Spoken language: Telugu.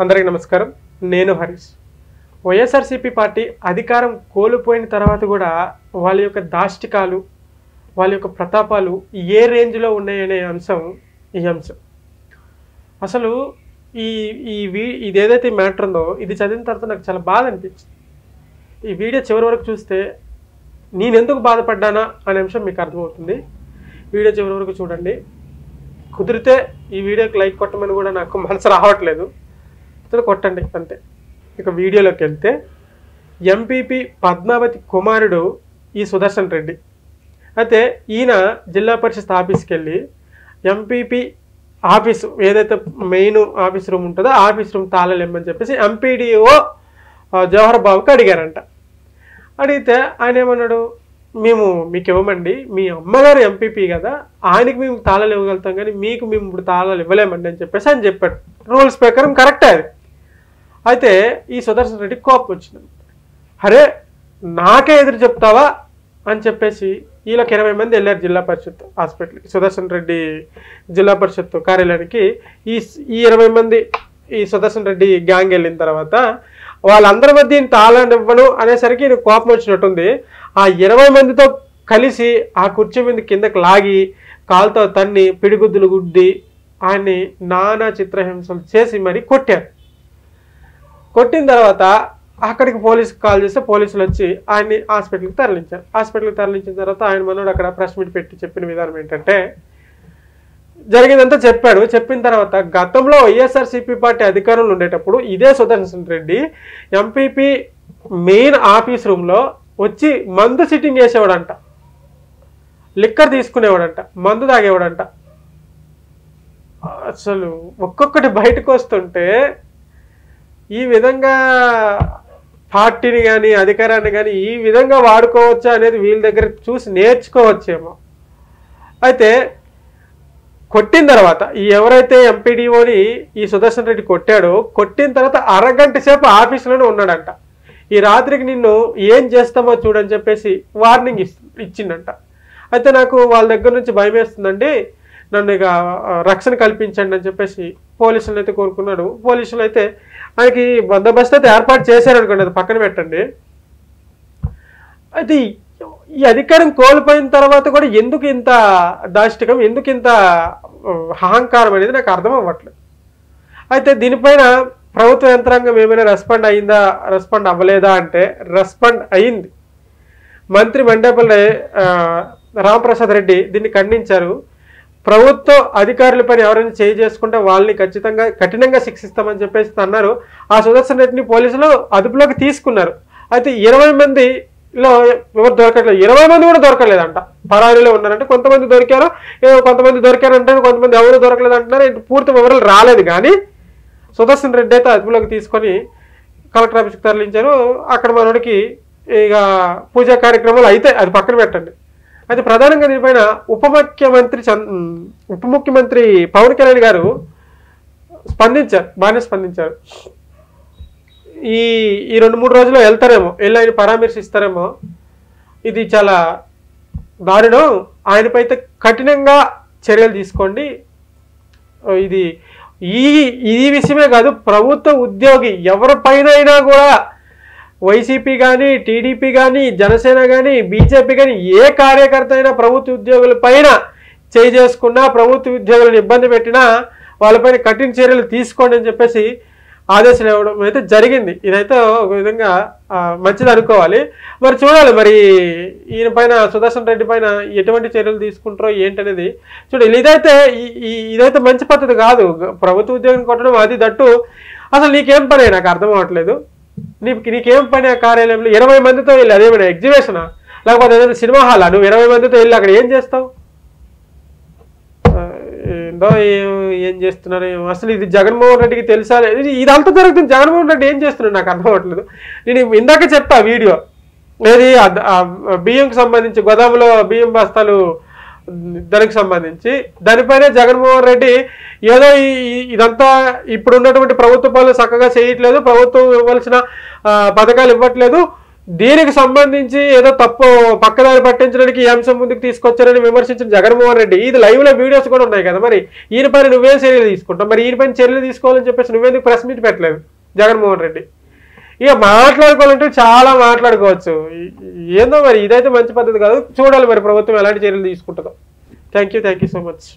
అందరికీ నమస్కారం. నేను హరీష్. వైఎస్ఆర్సీపీ పార్టీ అధికారం కోల్పోయిన తర్వాత కూడా వాళ్ళ యొక్క దాష్టికాలు, వాళ్ళ యొక్క ప్రతాపాలు ఏ రేంజ్లో ఉన్నాయనే అంశం ఈ అంశం. అసలు ఇదేదైతే మ్యాటర్ ఉందో ఇది చదివిన తర్వాత నాకు చాలా బాధ అనిపించింది. ఈ వీడియో చివరి వరకు చూస్తే నేను ఎందుకు బాధపడ్డానా అనే అంశం మీకు అర్థమవుతుంది. వీడియో చివరి వరకు చూడండి. కుదిరితే ఈ వీడియోకి లైక్ కొట్టమని కూడా నాకు మనసు రావట్లేదు, కొట్టండి అంతే. ఇక వీడియోలోకి వెళ్తే, ఎంపీపీ పద్మావతి కుమారుడు ఈ సుదర్శన్ రెడ్డి. అయితే ఈయన జిల్లా పరిషత్ ఆఫీస్కి వెళ్ళి ఎంపీపీ ఆఫీసు ఏదైతే మెయిన్ ఆఫీస్ రూమ్ ఉంటుందో ఆఫీస్ రూమ్ తాళాలు ఇమ్మని చెప్పేసి ఎంపీడీఓ జవహర్ బాబుకి అడిగారంట. అడిగితే ఆయన ఏమన్నాడు, మేము మీకు ఇవ్వమండి, మీ అమ్మగారు ఎంపీపీ కదా, ఆయనకి మేము తాళాలు ఇవ్వగలుగుతాం కానీ మేము ఇప్పుడు తాళాలు ఇవ్వలేమండి అని చెప్పేసి ఆయన చెప్పాడు. రూల్స్ ప్రకారం కరెక్టే అది. అయితే ఈ సుదర్శన్ రెడ్డికి కోపం వచ్చింది. అరే నాకే ఎదురు చెప్తావా అని చెప్పేసి వీళ్ళకి 20 మంది వెళ్ళారు జిల్లా పరిషత్ హాస్పిటల్కి, సుదర్శన్ రెడ్డి జిల్లా పరిషత్ కార్యాలయానికి. ఈ 20 మంది ఈ సుదర్శన్ రెడ్డి గ్యాంగ్ వెళ్ళిన తర్వాత వాళ్ళందరి మధ్య తాళాన్ని ఇవ్వను అనేసరికి ఈయన కోపం వచ్చినట్టుంది. ఆ 20 మందితో కలిసి ఆ కుర్చీ మీద కిందకి లాగి కాలుతో తన్ని పిడిగుద్దులు గుద్ది ఆయన్ని నానా చిత్రహింసలు చేసి మరీ కొట్టారు. కొట్టిన తర్వాత అక్కడికి పోలీసుకి కాల్ చేస్తే పోలీసులు వచ్చి ఆయన్ని హాస్పిటల్కి తరలించారు. హాస్పిటల్కి తరలించిన తర్వాత ఆయన మనోడు అక్కడ ప్రెస్ మీట్ పెట్టి చెప్పిన విధానం ఏంటంటే, జరిగిందంతా చెప్పాడు. చెప్పిన తర్వాత గతంలో వైఎస్ఆర్సీపీ పార్టీ అధికారంలో ఉండేటప్పుడు ఇదే Sudarshan Reddy MPP main office రూమ్లో వచ్చి మందు సిట్టింగ్ చేసేవాడంట, లిక్కర్ తీసుకునేవాడంట, మందు తాగేవాడంట. అసలు ఒక్కొక్కటి బయటకు వస్తుంటే ఈ విధంగా పార్టీని కానీ అధికారాన్ని కానీ ఈ విధంగా వాడుకోవచ్చా అనేది వీళ్ళ దగ్గర చూసి నేర్చుకోవచ్చేమో. అయితే కొట్టిన తర్వాత ఎవరైతే ఎంపీడీఓని ఈ సుదర్శన్ రెడ్డి కొట్టాడో, కొట్టిన తర్వాత అరగంట సేపు ఆఫీసులోనే ఉన్నాడంట. ఈ రాత్రికి నిన్ను ఏం చేస్తామో చూడని చెప్పేసి వార్నింగ్ ఇచ్చిందంట. అయితే నాకు వాళ్ళ దగ్గర నుంచి భయం వేస్తుందండి, నన్ను ఇక రక్షణ కల్పించండి అని చెప్పేసి పోలీసులను అయితే కోరుకున్నాడు. పోలీసులు అయితే ఆయనకి బందోబస్తు అయితే ఏర్పాటు చేశారనుకోండి, అది పక్కన పెట్టండి. అయితే ఈ అధికారం కోల్పోయిన తర్వాత కూడా ఎందుకు ఇంత దాష్టికం, ఎందుకు ఇంత అహంకారం అనేది నాకు అర్థం అవ్వట్లేదు. అయితే దీనిపైన ప్రభుత్వ యంత్రాంగం ఏమైనా రెస్పాండ్ అవ్వలేదా అంటే రెస్పాండ్ అయింది. మంత్రి మండేపల్లి రామప్రసాద్ రెడ్డి దీన్ని ఖండించారు. ప్రభుత్వ అధికారులపైన ఎవరైనా చేయి చేసుకుంటే వాళ్ళని కఠినంగా శిక్షిస్తామని చెప్పేసి అన్నారు. ఆ సుదర్శన్ రెడ్డిని పోలీసులు అదుపులోకి తీసుకున్నారు. అయితే 20 మందిలో ఎవరు దొరకట్లేదు, 20 మంది కూడా దొరకలేదంట, పరారీలో ఉన్నారంటే. కొంతమంది దొరికారు, కొంతమంది దొరికారంటే కొంతమంది ఎవరు దొరకలేదు అంటున్నారు. పూర్తి వివరాలు రాలేదు. కానీ సుదర్శన్ రెడ్డి అయితే అదుపులోకి తీసుకొని కలెక్టర్ ఆఫీస్కి తరలించారు. అక్కడ మనోడికి ఇక పూజా కార్యక్రమాలు అయితే అది పక్కన పెట్టండి. అయితే ప్రధానంగా దీనిపైన ఉప ముఖ్యమంత్రి పవన్ కళ్యాణ్ గారు బాగానే స్పందించారు. ఈ 2-3 రోజుల్లో వెళ్తారేమో, వెళ్ళి ఆయన పరామర్శిస్తారేమో. ఇది చాలా దారుణం, ఆయనపై అయితే కఠినంగా చర్యలు తీసుకోండి. ఇది ఈ విషయమే కాదు, ప్రభుత్వ ఉద్యోగి ఎవరిపైనైనా కూడా వైసీపీ కానీ, టీడీపీ కానీ, జనసేన కానీ, బీజేపీ కానీ ఏ కార్యకర్త అయినా ప్రభుత్వ ఉద్యోగుల పైన చేయి చేసుకున్నా, ప్రభుత్వ ఉద్యోగులను ఇబ్బంది పెట్టినా వాళ్ళపైన కఠిన చర్యలు తీసుకోండి అని చెప్పేసి ఆదేశాలు ఇవ్వడం అయితే జరిగింది. ఇదైతే ఒక విధంగా మంచిది అనుకోవాలి. మరి చూడాలి, మరి ఈయన పైన సుదర్శన్ రెడ్డి పైన ఎటువంటి చర్యలు తీసుకుంటారో ఏంటనేది చూడాలి. ఇదైతే మంచి పద్ధతి కాదు, ప్రభుత్వ ఉద్యోగం కొట్టడం. అది దట్టు అసలు నీకేం పని నాకు అర్థం అవ్వట్లేదు. నీకేం పని ఆ కార్యాలయంలో 20 మందితో వెళ్ళి? అదేమైనా ఎగ్జిబిషనా, లేకపోతే ఏదైనా సినిమా హాలా? నువ్వు 20 మందితో వెళ్ళి అక్కడ ఏం చేస్తావు? ఏందో ఏం చేస్తున్నారు అసలు. ఇది జగన్మోహన్ రెడ్డికి తెలుసా? ఇదంతా జరుగుతుంది, జగన్మోహన్ రెడ్డి ఏం చేస్తున్నాడు నాకు అర్థం అవ్వట్లేదు. నేను ఇందాక చెప్పా వీడియో, ఏది బియ్యంకి సంబంధించి గోదాములో బియ్యం బస్తాలు దానికి సంబంధించి దానిపైనే జగన్మోహన్ రెడ్డి ఏదో ఇదంతా ఇప్పుడు ఉన్నటువంటి ప్రభుత్వ పనులు చక్కగా చేయట్లేదు, ప్రభుత్వం ఇవ్వాల్సిన పథకాలు ఇవ్వట్లేదు, దీనికి సంబంధించి ఏదో తప్పు పక్కదారి పట్టించడానికి ఈ అంశం ముందుకు తీసుకొచ్చారని విమర్శించిన జగన్మోహన్ రెడ్డి ఇది లైవ్ లో వీడియోస్ కూడా ఉన్నాయి కదా, మరి ఈయన పైన నువ్వేం చర్యలు తీసుకుంటావు? మరి ఈయన పైన చర్యలు తీసుకోవాలని చెప్పేసి నువ్వేందుకు ప్రెస్ మీట్ పెట్టలేదు జగన్మోహన్ రెడ్డి? ఇక మాట్లాడుకోవాలంటే చాలా మాట్లాడుకోవచ్చు. ఏందో మరి ఇదైతే మంచి పద్ధతి కాదు. చూడాలి మరి ప్రభుత్వం ఎలాంటి చర్యలు తీసుకుంటుందో. Thank you so much.